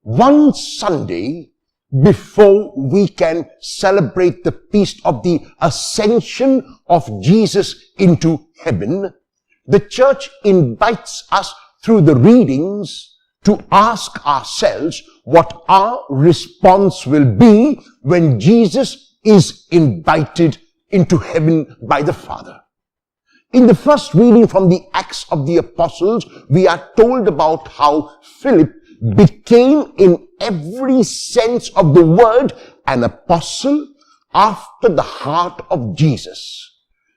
one Sunday before we can celebrate the feast of the ascension of Jesus into heaven, the church invites us through the readings to ask ourselves what our response will be when Jesus is invited into heaven by the Father. In the first reading from the Acts of the Apostles, we are told about how Philip became in every sense of the word an apostle after the heart of Jesus.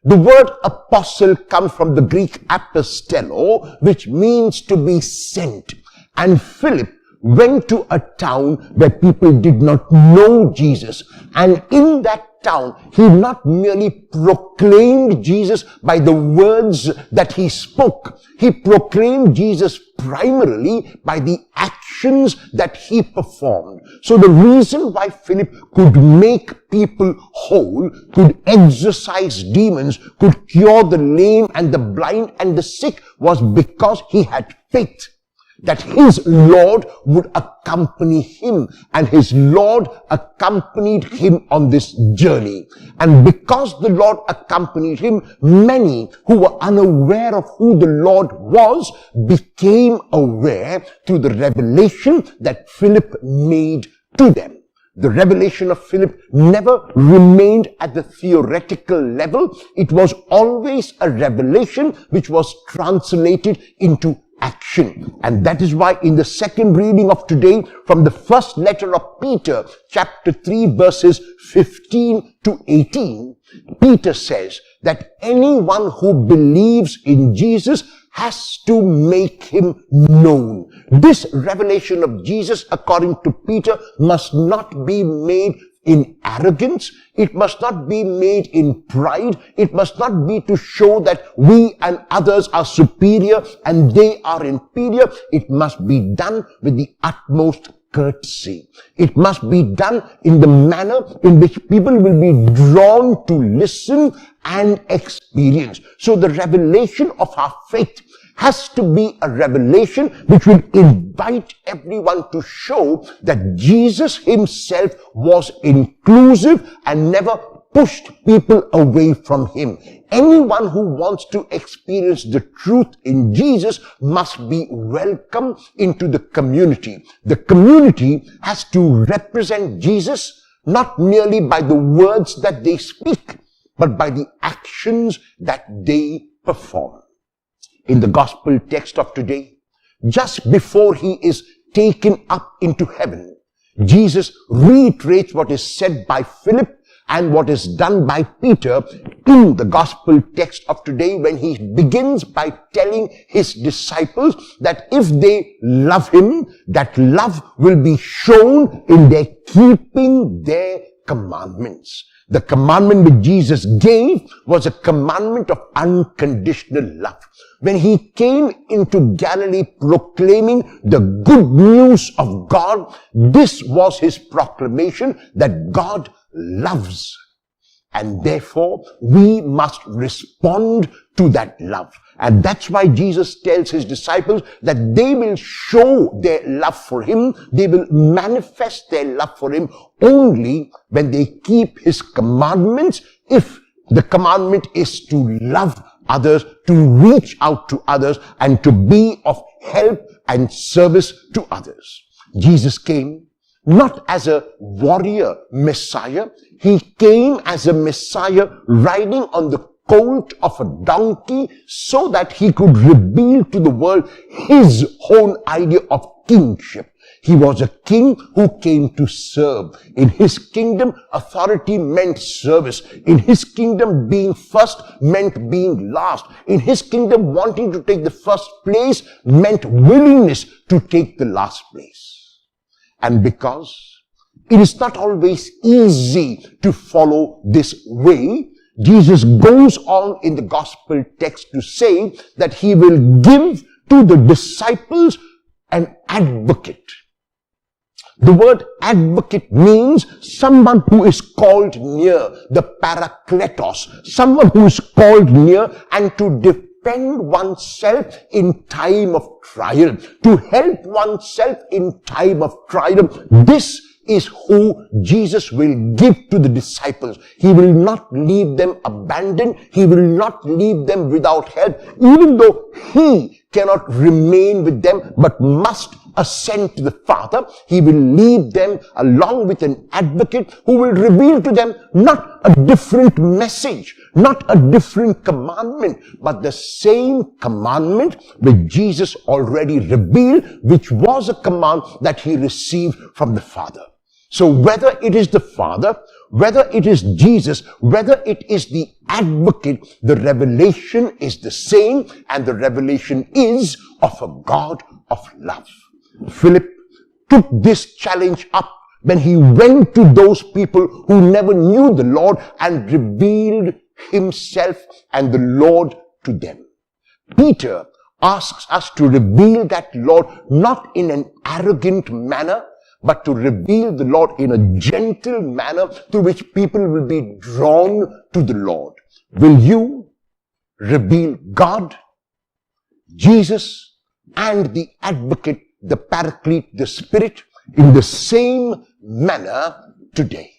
The word apostle comes from the Greek apostello, which means to be sent. And Philip went to a town where people did not know Jesus. And in that town, he not merely proclaimed Jesus by the words that he spoke. He proclaimed Jesus primarily by the actions that he performed. So the reason why Philip could make people whole, could exorcise demons, could cure the lame and the blind and the sick was because he had faith that his Lord would accompany him, and his Lord accompanied him on this journey. And because the Lord accompanied him, many who were unaware of who the Lord was became aware through the revelation that Philip made to them. The revelation of Philip never remained at the theoretical level. It was always a revelation which was translated into action. And that is why in the second reading of today, from the first letter of Peter, chapter 3, verses 15 to 18, Peter says that anyone who believes in Jesus has to make him known. This revelation of Jesus, according to Peter, must not be made in arrogance. It must not be made in pride. It must not be to show that we and others are superior and they are inferior. It must be done with the utmost courtesy. It must be done in the manner in which people will be drawn to listen and experience. So the revelation of our faith has to be a revelation which will invite everyone to show that Jesus himself was inclusive and never pushed people away from him. Anyone who wants to experience the truth in Jesus must be welcomed into the community. The community has to represent Jesus not merely by the words that they speak, but by the actions that they perform. In the gospel text of today, just before he is taken up into heaven, Jesus reiterates what is said by Philip and what is done by Peter in the gospel text of today, when he begins by telling his disciples that if they love him, that love will be shown in their keeping their commandments. The commandment which Jesus gave was a commandment of unconditional love. When he came into Galilee proclaiming the good news of God, this was his proclamation that God loves. And therefore, we must respond to that love. And that's why Jesus tells his disciples that they will show their love for him, they will manifest their love for him only when they keep his commandments, if the commandment is to love others, to reach out to others, and to be of help and service to others. Jesus came not as a warrior Messiah. He came as a Messiah riding on the colt of a donkey so that he could reveal to the world his own idea of kingship. He was a king who came to serve. In his kingdom, authority meant service. In his kingdom, being first meant being last. In his kingdom, wanting to take the first place meant willingness to take the last place. And because it is not always easy to follow this way, Jesus goes on in the gospel text to say that he will give to the disciples an advocate. The word advocate means someone who is called near, the parakletos, someone who is called near and to defend defend oneself in time of trial, to help oneself in time of trial. This is who Jesus will give to the disciples. He will not leave them abandoned. He will not leave them without help, even though he cannot remain with them but must ascend to the Father. He will leave them along with an advocate who will reveal to them not a different message, not a different commandment, but the same commandment which Jesus already revealed, which was a command that he received from the Father. So whether it is the Father, whether it is Jesus, whether it is the advocate, the revelation is the same, and the revelation is of a God of love. Philip took this challenge up when he went to those people who never knew the Lord and revealed himself and the Lord to them. Peter asks us to reveal that Lord not in an arrogant manner, but to reveal the Lord in a gentle manner through which people will be drawn to the Lord. Will you reveal God, Jesus, and the advocate, the paraclete, the Spirit, in the same manner today?